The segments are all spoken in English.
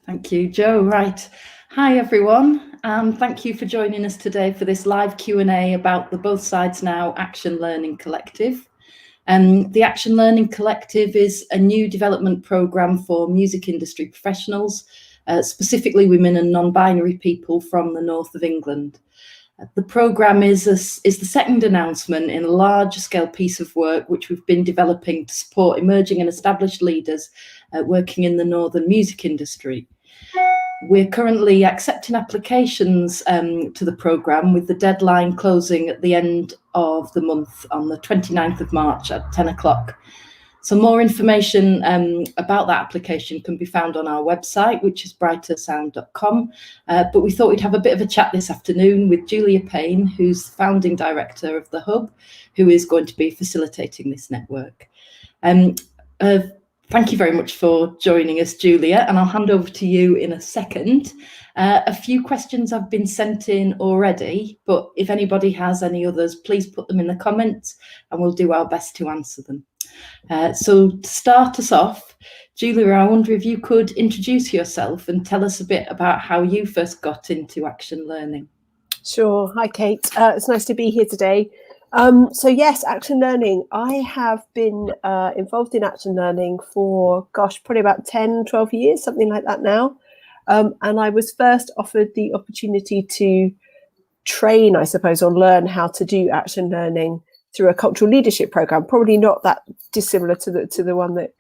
Thank you, Joe. Right. Hi, everyone. Thank you for joining us today for this live Q&A about the Both Sides Now Action Learning Collective. The Action Learning Collective is a new development programme for music industry professionals, specifically women and non-binary people from the north of England. The programme is the second announcement in a large-scale piece of work which we've been developing to support emerging and established leaders working in the northern music industry. We're currently accepting applications to the programme, with the deadline closing at the end of the month on the 29th of March at 10 o'clock. So more information about that application can be found on our website, which is brightersound.com. But we thought we'd have a bit of a chat this afternoon with Julia Payne, who's the founding director of the Hub, who is going to be facilitating this network. Thank you very much for joining us, Julia, and I'll hand over to you in a second. A few questions have been sent in already, but if anybody has any others, please put them in the comments and we'll do our best to answer them. So to start us off, Julia, I wonder if you could introduce yourself and tell us a bit about how you first got into action learning. Sure. Hi, Kate. It's nice to be here today. So yes, action learning. I have been involved in action learning for, probably about 10, 12 years, something like that now. And I was first offered the opportunity to train, I suppose, or learn how to do action learning through a cultural leadership program, probably not that dissimilar to the one that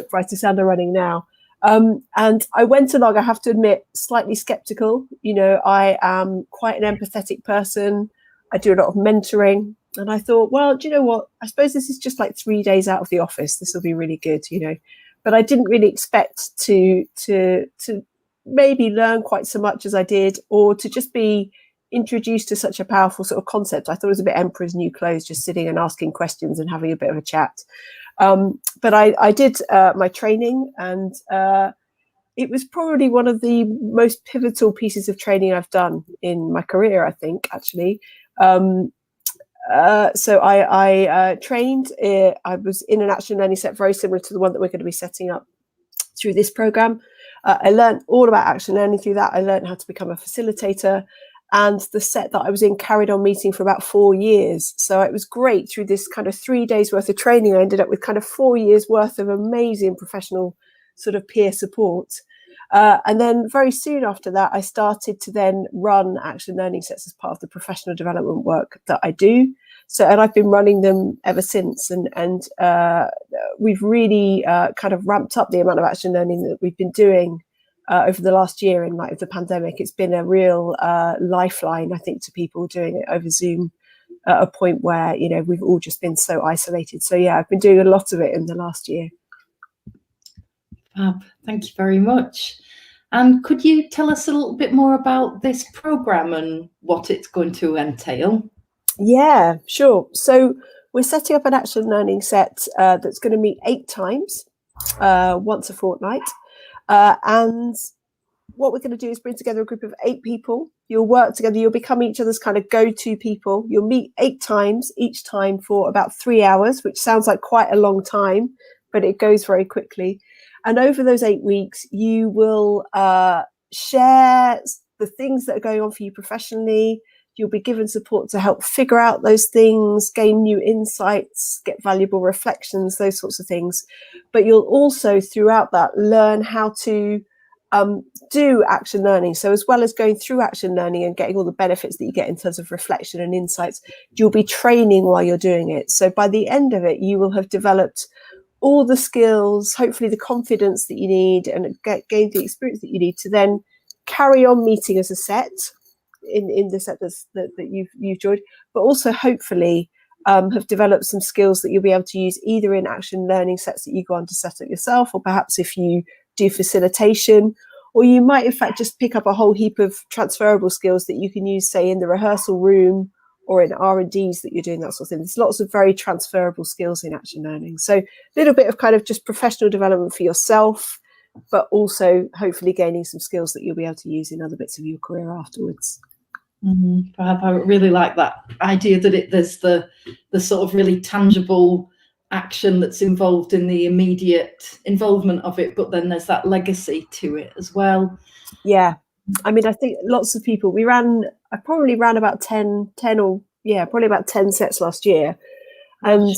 Brighter Sound are running now. And I went along, I have to admit, slightly skeptical. You know, I am quite an empathetic person. I do a lot of mentoring. And I thought, well, do you know what? I suppose this is just like 3 days out of the office. This will be really good, you know. But I didn't really expect to maybe learn quite so much as I did, or to just be introduced to such a powerful sort of concept. I thought it was a bit Emperor's New Clothes, just sitting and asking questions and having a bit of a chat. But I did my training, and it was probably one of the most pivotal pieces of training I've done in my career, I think, actually. So I trained, I was in an action learning set very similar to the one that we're going to be setting up through this program. I learned all about action learning through that. I learned how to become a facilitator, and the set that I was in carried on meeting for about 4 years. So it was great. Through this kind of 3 days worth of training, I ended up with kind of 4 years worth of amazing professional sort of peer support. And then very soon after that, I started to then run action learning sets as part of the professional development work that I do. So, and I've been running them ever since. And we've really kind of ramped up the amount of action learning that we've been doing over the last year in light of the pandemic. It's been a real lifeline, I think, to people doing it over Zoom at a point where, you know, we've all just been so isolated. So yeah, I've been doing a lot of it in the last year. Fab. Thank you very much. And could you tell us a little bit more about this programme and what it's going to entail? Yeah, sure. So we're setting up an action learning set that's going to meet 8 times, once a fortnight. And what we're going to do is bring together a group of 8 people. You'll work together. You'll become each other's kind of go-to people. You'll meet 8 times, each time for about 3 hours, which sounds like quite a long time, but it goes very quickly. And over those 8 weeks, you will share the things that are going on for you professionally. You'll be given support to help figure out those things, gain new insights, get valuable reflections, those sorts of things. But you'll also, throughout that, learn how to do action learning. So as well as going through action learning and getting all the benefits that you get in terms of reflection and insights, you'll be training while you're doing it. So by the end of it, you will have developed all the skills, hopefully the confidence that you need, and gain the experience that you need to then carry on meeting as a set in the set that you've joined, but also hopefully have developed some skills that you'll be able to use either in action learning sets that you go on to set up yourself, or perhaps if you do facilitation, or you might in fact just pick up a whole heap of transferable skills that you can use, say, in the rehearsal room or in R&Ds that you're doing, that sort of thing. There's lots of very transferable skills in action learning. So a little bit of kind of just professional development for yourself, but also hopefully gaining some skills that you'll be able to use in other bits of your career afterwards. I really like that idea that there's the sort of really tangible action that's involved in the immediate involvement of it, but then there's that legacy to it as well. Yeah. I mean, I think lots of people, I probably ran about 10 or probably about 10 sets last year. And,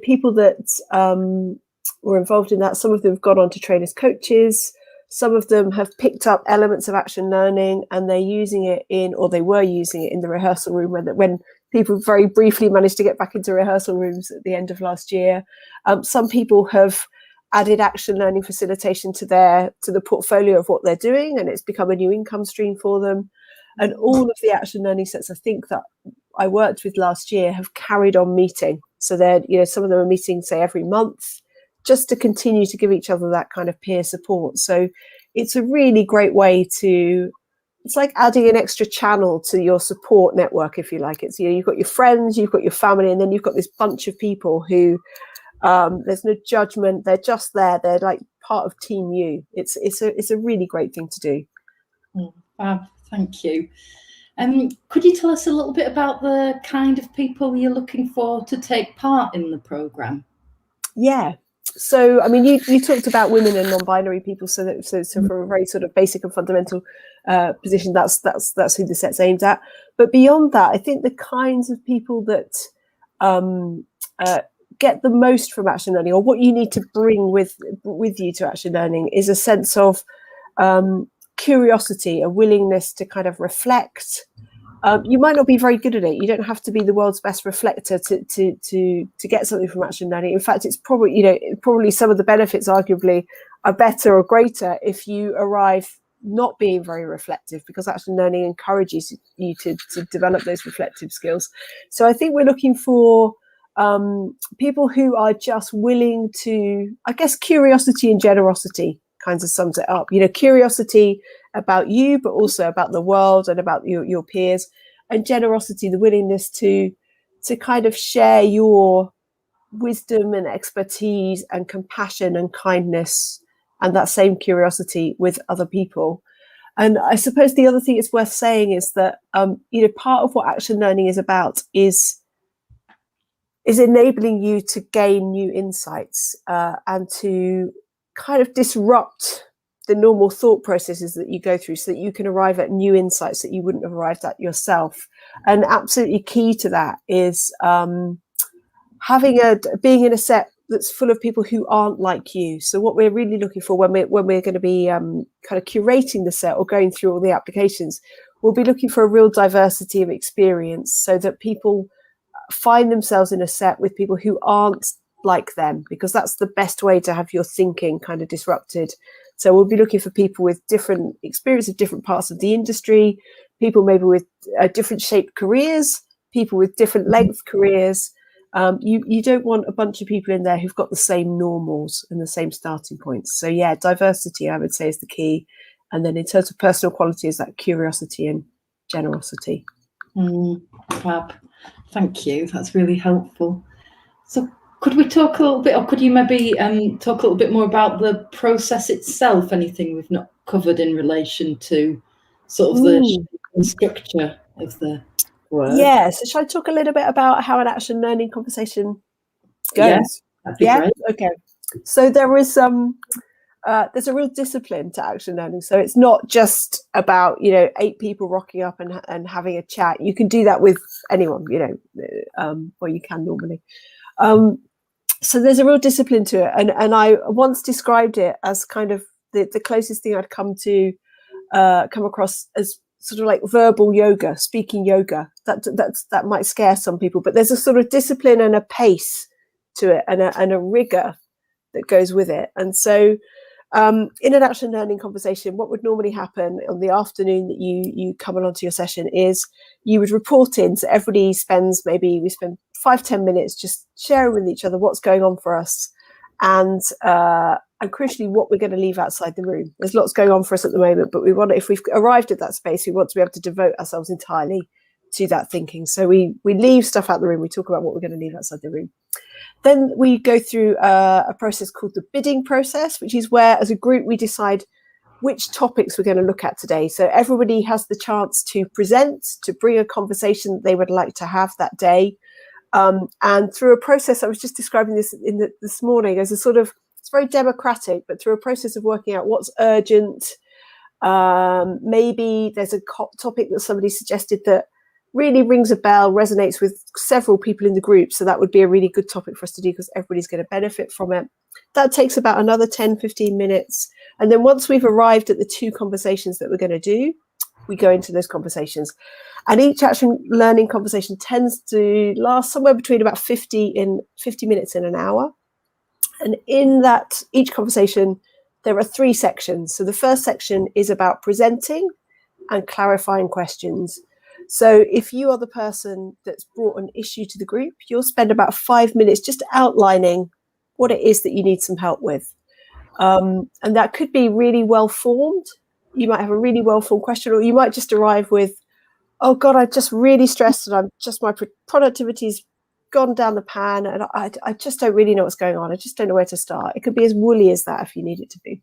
people that were involved in that, some of them have gone on to train as coaches. Some of them have picked up elements of action learning and they're using it they were using it in the rehearsal room when people very briefly managed to get back into rehearsal rooms at the end of last year. Some people have added action learning facilitation to the portfolio of what they're doing, and it's become a new income stream for them. And all of the action learning sets, I think, that I worked with last year have carried on meeting. So they're, some of them are meeting, say, every month, just to continue to give each other that kind of peer support. So it's a really great way it's like adding an extra channel to your support network, if you like. It's, you've got your friends, you've got your family, and then you've got this bunch of people who there's no judgment. They're just there. They're like part of Team You. It's a really great thing to do. Fab, thank you. Could you tell us a little bit about the kind of people you're looking for to take part in the programme? Yeah. So, I mean, you talked about women and non-binary people. So from a very sort of basic and fundamental position, that's who the set's aimed at. But beyond that, I think the kinds of people that get the most from action learning, or what you need to bring with you to action learning, is a sense of curiosity, a willingness to kind of reflect. You might not be very good at it. You don't have to be the world's best reflector to get something from action learning. In fact, it's probably some of the benefits arguably are better or greater if you arrive not being very reflective, because action learning encourages you to develop those reflective skills. So I think we're looking for people who are just willing to, I guess, curiosity and generosity kinds of sums it up. Curiosity about you, but also about the world and about your peers, and generosity, the willingness to kind of share your wisdom and expertise and compassion and kindness and that same curiosity with other people. And I suppose the other thing it's worth saying is that part of what action learning is about is enabling you to gain new insights and to kind of disrupt the normal thought processes that you go through, so that you can arrive at new insights that you wouldn't have arrived at yourself. And absolutely key to that is being in a set that's full of people who aren't like you. So what we're really looking for when we're going to be kind of curating the set or going through all the applications, we'll be looking for a real diversity of experience, so that people find themselves in a set with people who aren't like them, because that's the best way to have your thinking kind of disrupted. So we'll be looking for people with different experience of different parts of the industry, people maybe with different shaped careers, people with different length careers. You don't want a bunch of people in there who've got the same normals and the same starting points. So yeah, diversity, I would say, is the key. And then in terms of personal quality, is that curiosity and generosity. Fab. Thank you. That's really helpful. So could we talk a little bit, or could you maybe talk a little bit more about the process itself? Anything we've not covered in relation to sort of the structure of the work? Yeah. So shall I talk a little bit about how an action learning conversation goes? Yeah, that'd be great. Okay. So there's a real discipline to action learning. So it's not just about 8 people rocking up and having a chat. You can do that with anyone, or you can normally. So there's a real discipline to it, and I once described it as kind of the closest thing I'd come across as sort of like verbal yoga, speaking yoga. That might scare some people, but there's a sort of discipline and a pace to it, and a rigor that goes with it. And so in an action learning conversation, what would normally happen on the afternoon that you come along to your session is you would report in. So everybody we spend 5-10 minutes just sharing with each other what's going on for us, and crucially what we're going to leave outside the room. There's lots going on for us at the moment, but if we've arrived at that space, we want to be able to devote ourselves entirely to that thinking. So we leave stuff out the room. We talk about what we're going to leave outside the room. Then we go through a process called the bidding process, which is where, as a group, we decide which topics we're going to look at today. So everybody has the chance to present, to bring a conversation that they would like to have that day. And through a process, I was just describing this this morning as a sort of, it's very democratic, but through a process of working out what's urgent. Maybe there's a topic that somebody suggested that really rings a bell, resonates with several people in the group. So that would be a really good topic for us to do because everybody's going to benefit from it. That takes about another 10, 15 minutes. And then once we've arrived at the 2 conversations that we're going to do, we go into those conversations. And each action learning conversation tends to last somewhere between about 50 minutes and an hour. And in that, each conversation, there are 3 sections. So the first section is about presenting and clarifying questions. So if you are the person that's brought an issue to the group, you'll spend about 5 minutes just outlining what it is that you need some help with. And that could be really well formed. You might have a really well formed question, or you might just arrive with, oh God, I'm just really stressed and my productivity's gone down the pan and I just don't really know what's going on. I just don't know where to start. It could be as woolly as that if you need it to be.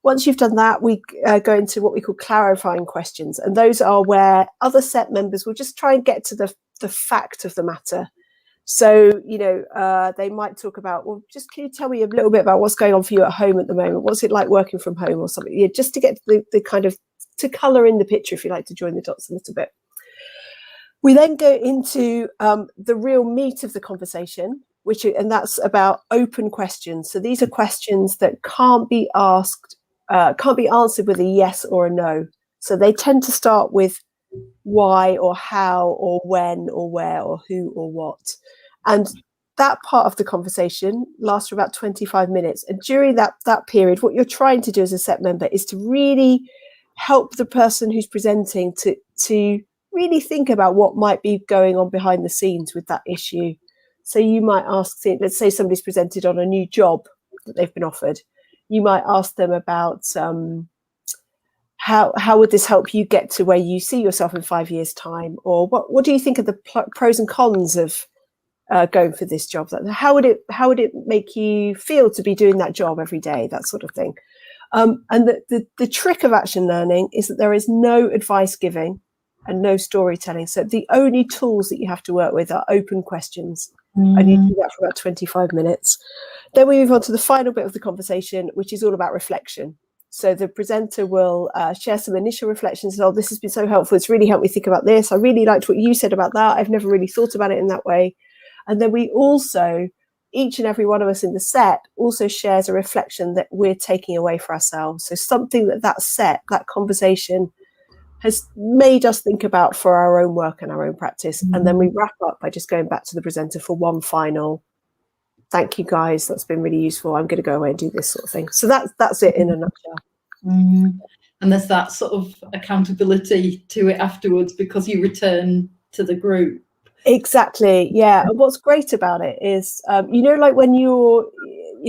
Once you've done that, we go into what we call clarifying questions. And those are where other set members will just try and get to the fact of the matter. So, they might talk about, well, just can you tell me a little bit about what's going on for you at home at the moment? What's it like working from home or something? Yeah, just to get the kind of, to colour in the picture, if you like, to join the dots a little bit. We then go into the real meat of the conversation, and that's about open questions. So these are questions that can't be answered with a yes or a no. So they tend to start with why or how or when or where or who or what. And that part of the conversation lasts for about 25 minutes. And during that period, what you're trying to do as a set member is to really help the person who's presenting to really think about what might be going on behind the scenes with that issue. So you might ask, let's say somebody's presented on a new job that they've been offered. You might ask them about how would this help you get to where you see yourself in 5 years' time? Or what do you think of the pros and cons of going for this job? How would it make you feel to be doing that job every day? That sort of thing. And the trick of action learning is that there is no advice giving and no storytelling. So the only tools that you have to work with are open questions. And you do that for about 25 minutes. Then we move on to the final bit of the conversation, which is all about reflection. So the presenter will share some initial reflections. Oh, this has been so helpful. It's really helped me think about this. I really liked what you said about that. I've never really thought about it in that way. And then we also, each and every one of us in the set also shares a reflection that we're taking away for ourselves. So something that conversation has made us think about for our own work and our own practice. And then we wrap up by just going back to the presenter for one final, thank you guys, that's been really useful. I'm going to go away and do this sort of thing. So that's it in a nutshell. And there's that sort of accountability to it afterwards because you return to the group. Exactly. Yeah. And what's great about it is, like when you're,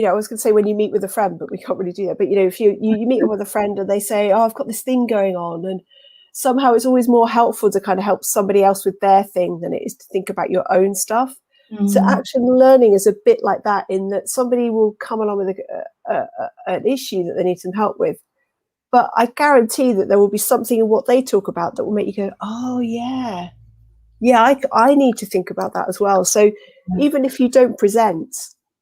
I was going to say when you meet with a friend, but we can't really do that. But, if you meet with a friend and they say, oh, I've got this thing going on, and somehow it's always more helpful to kind of help somebody else with their thing than it is to think about your own stuff. So action learning is a bit like that, in that somebody will come along with an issue that they need some help with. But I guarantee that there will be something in what they talk about that will make you go, oh, yeah, I need to think about that as well. So even if you don't present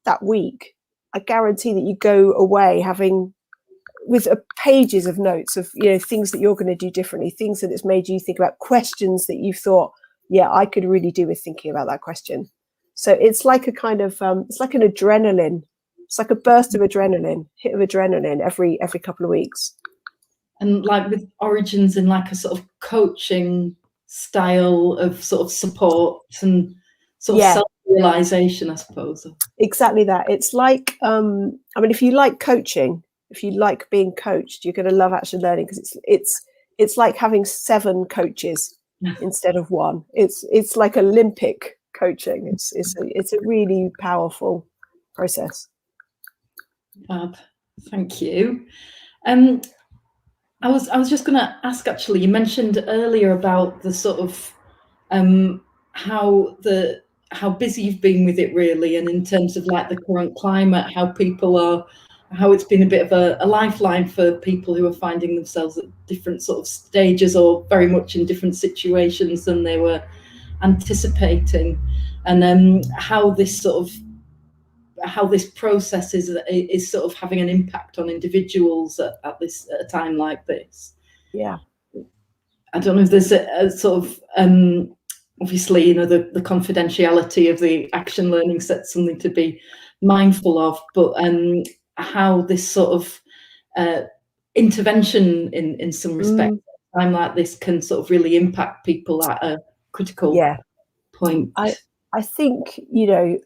that week, I guarantee that you go away with pages of notes of, things that you're going to do differently, things that it's made you think about, questions that you thought, yeah, I could really do with thinking about that question. So it's like a kind of, it's like an adrenaline. It's like a burst of adrenaline, hit of adrenaline every couple of weeks. And like with origins in like a sort of coaching style of sort of support and sort of self-realization, I suppose. Exactly that. It's like, if you like coaching, if you like being coached, you're going to love action learning, because it's like having 7 coaches instead of 1. It's like Olympic coaching. It's a really powerful process. Fab. Thank you. I was just going to ask, actually, you mentioned earlier about the sort of how busy you've been with it, really, and in terms of like the current climate, how it's been a bit of a lifeline for people who are finding themselves at different sort of stages or very much in different situations than they were anticipating. and how this process is sort of having an impact on individuals at a time like this. Yeah. I don't know if there's a sort of obviously, you know, the confidentiality of the action learning set's something to be mindful of, but how this sort of intervention in some respect at a time like this can sort of really impact people at a critical point. I think, you know,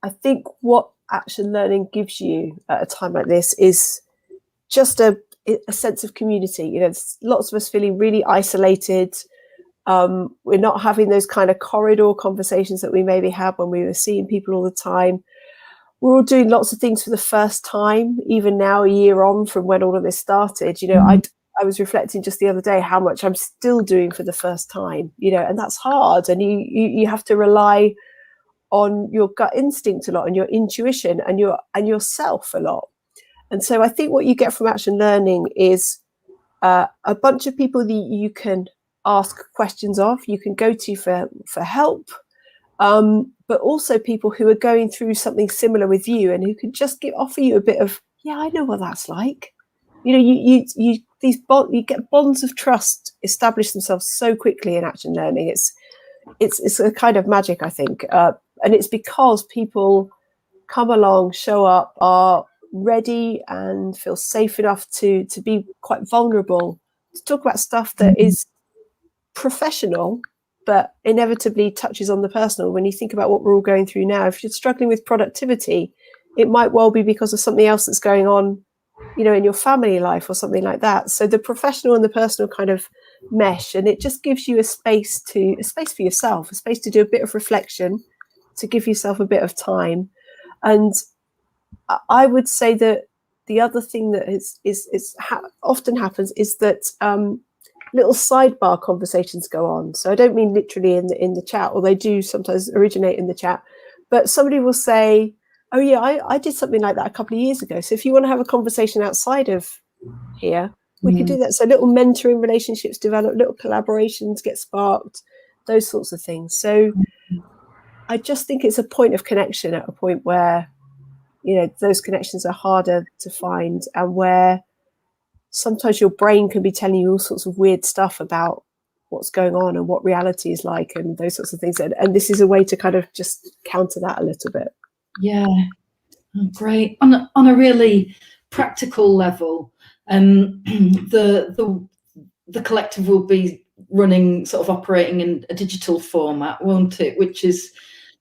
I think what action learning gives you at a time like this is just a sense of community. You know, lots of us feeling really isolated. We're not having those kind of corridor conversations that we maybe had when we were seeing people all the time. We're all doing lots of things for the first time, even now, a year on from when all of this started. You know, I was reflecting just the other day how much I'm still doing for the first time, you know, and that's hard. And you have to rely on your gut instinct a lot, and your intuition, and yourself a lot. And so I think what you get from action learning is a bunch of people that you can ask questions of, you can go to for help, but also people who are going through something similar with you and who can just offer you a bit of, yeah, I know what that's like. You know, you get bonds of trust establish themselves so quickly in action learning. It's a kind of magic, I think, and it's because people come along, show up, are ready and feel safe enough to be quite vulnerable, to talk about stuff that is professional but inevitably touches on the personal. When you think about what we're all going through now, if you're struggling with productivity, it might well be because of something else that's going on, you know, in your family life or something like that. So the professional and the personal kind of mesh, and it just gives you a space for yourself, a space to do a bit of reflection, to give yourself a bit of time. And I would say that the other thing that often happens is that little sidebar conversations go on. So I don't mean literally in the chat, or they do sometimes originate in the chat, but somebody will say, oh yeah, I did something like that a couple of years ago. So if you want to have a conversation outside of here, we could do that. So little mentoring relationships develop, little collaborations get sparked, those sorts of things. So I just think it's a point of connection at a point where, you know, those connections are harder to find, and where sometimes your brain can be telling you all sorts of weird stuff about what's going on and what reality is like and those sorts of things. And this is a way to kind of just counter that a little bit. Yeah, great. On a really practical level, the collective will be running, sort of operating in a digital format, won't it? Which is,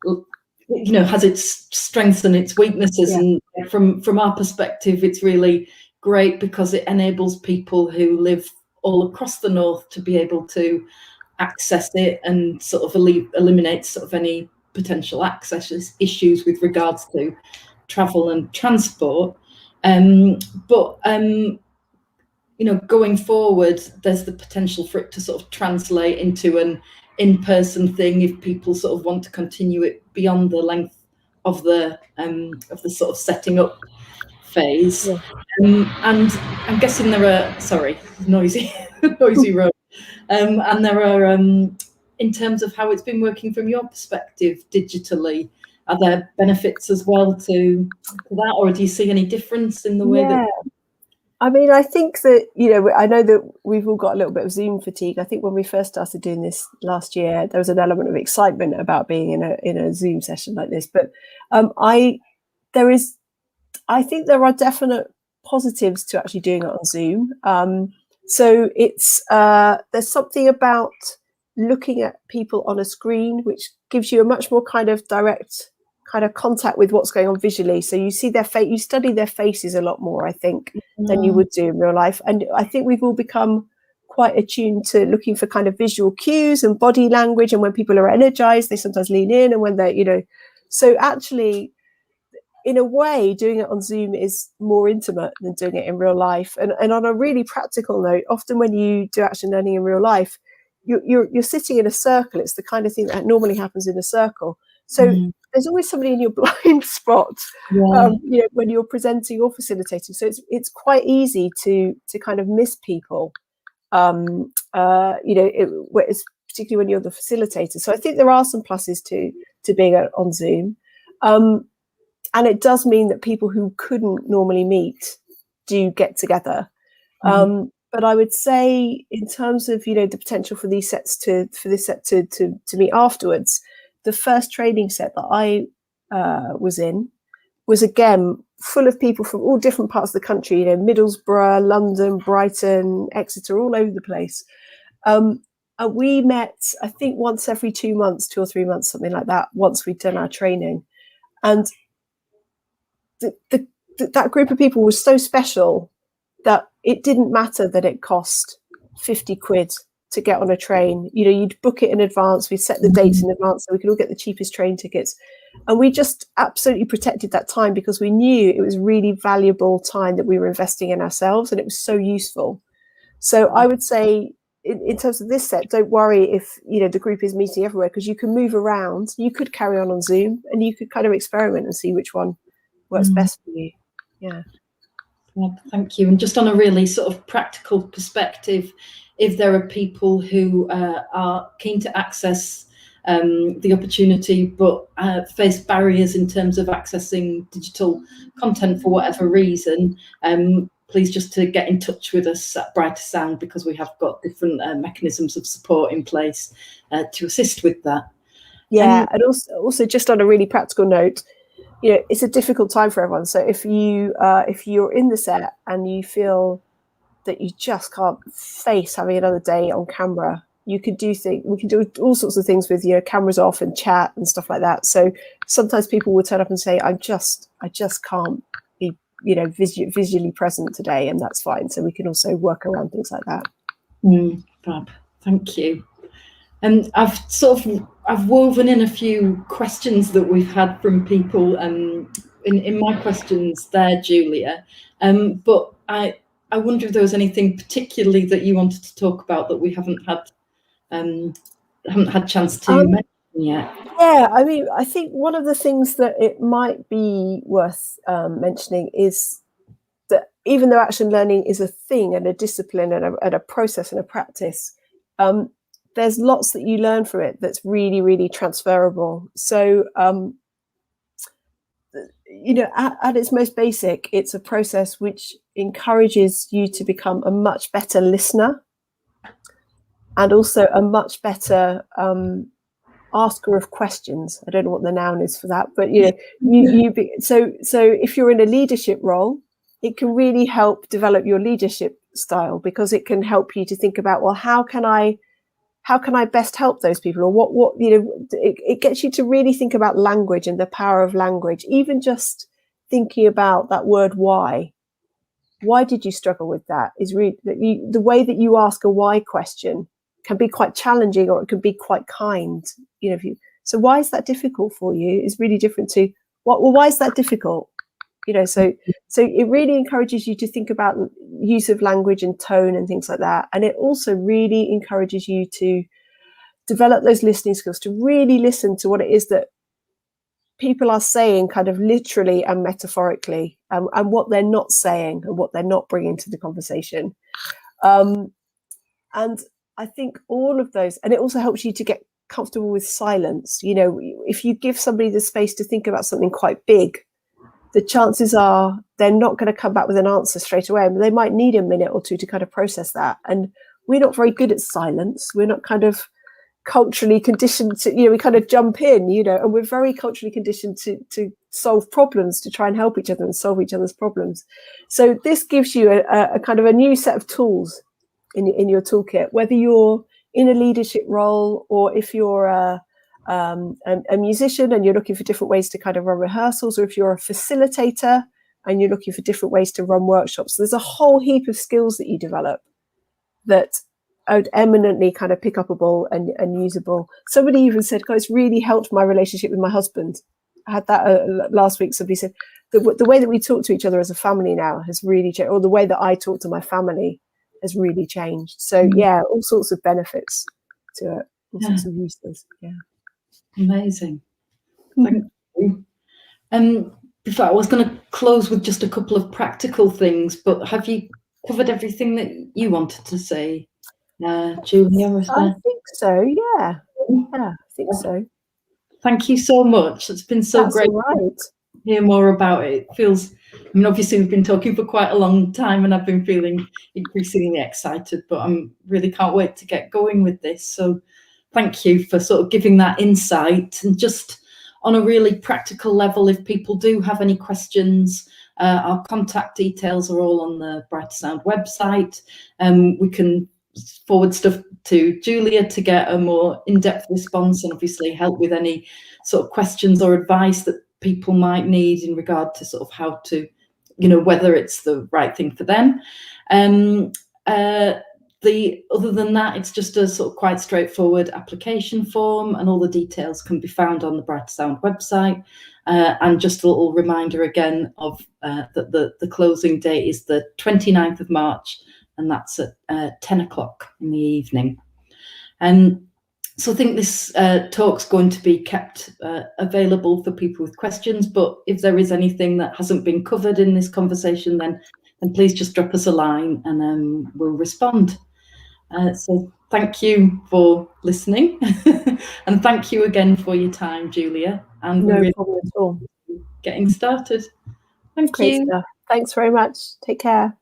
you know, has its strengths and its weaknesses. Yeah. And from our perspective, it's really great because it enables people who live all across the north to be able to access it and sort of eliminate sort of any potential access issues with regards to travel and transport. But you know, going forward, there's the potential for it to sort of translate into an in-person thing if people sort of want to continue it beyond the length of the sort of setting up phase. Yeah. And I'm guessing there are, sorry, noisy road. And there are, in terms of how it's been working from your perspective digitally, are there benefits as well to that, or do you see any difference in the way that? I mean, I think that, you know, I know that we've all got a little bit of Zoom fatigue. I think when we first started doing this last year, there was an element of excitement about being in a Zoom session like this. But I think there are definite positives to actually doing it on Zoom. So it's there's something about looking at people on a screen which gives you a much more kind of direct kind of contact with what's going on visually. So you see their face, you study their faces a lot more, I think, than you would do in real life. And I think we've all become quite attuned to looking for kind of visual cues and body language. And when people are energized, they sometimes lean in, and when they're, you know, so actually, in a way, doing it on Zoom is more intimate than doing it in real life. And on a really practical note, often when you do action learning in real life, you're sitting in a circle. It's the kind of thing that normally happens in a circle. So there's always somebody in your blind spot, you know, when you're presenting or facilitating. So it's quite easy to kind of miss people, you know, particularly when you're the facilitator. So I think there are some pluses to to being on Zoom. And it does mean that people who couldn't normally meet do get together. But I would say, in terms of the potential for this set to meet afterwards, the first training set that I was in was again full of people from all different parts of the country. Middlesbrough, London, Brighton, Exeter, all over the place. And we met, I think, once every 2 months, 2 or 3 months, something like that. Once we'd done our training, and that group of people was so special that it didn't matter that it cost 50 quid to get on a train. You'd book it in advance. We'd set the dates in advance so we could all get the cheapest train tickets. And we just absolutely protected that time because we knew it was really valuable time that we were investing in ourselves, and it was so useful. So I would say, in terms of this set, don't worry if the group is meeting everywhere, because you can move around. You could carry on Zoom, and you could kind of experiment and see which one works best for you. Yeah. Well, thank you. And just on a really sort of practical perspective, if there are people who are keen to access the opportunity but face barriers in terms of accessing digital content for whatever reason, please just to get in touch with us at Brighter Sound, because we have got different mechanisms of support in place to assist with that. Yeah, and also just on a really practical note, it's a difficult time for everyone. So if you're in the set and you feel that you just can't face having another day on camera, we can do all sorts of things with cameras off and chat and stuff like that. So sometimes people will turn up and say, I just can't be visually present today, and that's fine. So we can also work around things like that. Fab, thank you. And I've woven in a few questions that we've had from people in my questions there, Julia. But I wonder if there was anything particularly that you wanted to talk about that we haven't had chance to mention yet. Yeah, I mean, I think one of the things that it might be worth mentioning is that even though action learning is a thing and a discipline and a process and a practice, there's lots that you learn from it that's really, really transferable. So, at its most basic, it's a process which encourages you to become a much better listener and also a much better asker of questions. I don't know what the noun is for that, but so if you're in a leadership role, it can really help develop your leadership style, because it can help you to think about, well, how can I best help those people? Or it gets you to really think about language and the power of language. Even just thinking about that word why did you struggle with that is really the way that you ask a why question can be quite challenging, or it can be quite kind. So why is that difficult for you is really different to why is that difficult? So it really encourages you to think about use of language and tone and things like that. And it also really encourages you to develop those listening skills, to really listen to what it is that people are saying, kind of literally and metaphorically, and what they're not saying and what they're not bringing to the conversation. And I think all of those, and it also helps you to get comfortable with silence. If you give somebody the space to think about something quite big, the chances are they're not going to come back with an answer straight away. They might need a minute or two to kind of process that. And we're not very good at silence. We're not kind of culturally conditioned to, we kind of jump in, and we're very culturally conditioned to solve problems, to try and help each other and solve each other's problems. So this gives you a kind of a new set of tools in your toolkit, whether you're in a leadership role or if you're a musician and you're looking for different ways to kind of run rehearsals, or if you're a facilitator and you're looking for different ways to run workshops. There's a whole heap of skills that you develop that are eminently kind of pick upable and usable. Somebody even said, "God, it's really helped my relationship with my husband." I had that last week. Somebody said the way that we talk to each other as a family now has really changed, or the way that I talk to my family has really changed. So yeah, all sorts of benefits to it, all sorts of uses. Yeah. Amazing. Thank you. Before, I was going to close with just a couple of practical things, but have you covered everything that you wanted to say, Julia? I think so. Yeah. I think so. Thank you so much. It's been so That's great all right. to hear more about it. It feels, I mean, obviously we've been talking for quite a long time and I've been feeling increasingly excited, but I'm really can't wait to get going with this. So thank you for sort of giving that insight. And just on a really practical level, if people do have any questions, our contact details are all on the Brighter Sound website. We can forward stuff to Julia to get a more in-depth response and obviously help with any sort of questions or advice that people might need in regard to sort of how to, whether it's the right thing for them. Other than that, it's just a sort of quite straightforward application form, and all the details can be found on the Brighter Sound website. And just a little reminder again of that the closing date is the 29th of March, and that's at 10 o'clock in the evening. So I think this talk's going to be kept available for people with questions, but if there is anything that hasn't been covered in this conversation, then please just drop us a line and we'll respond. So thank you for listening and thank you again for your time, Julia. And No we're really problem at all. getting started. Thank Great you. stuff. Thanks very much. Take care.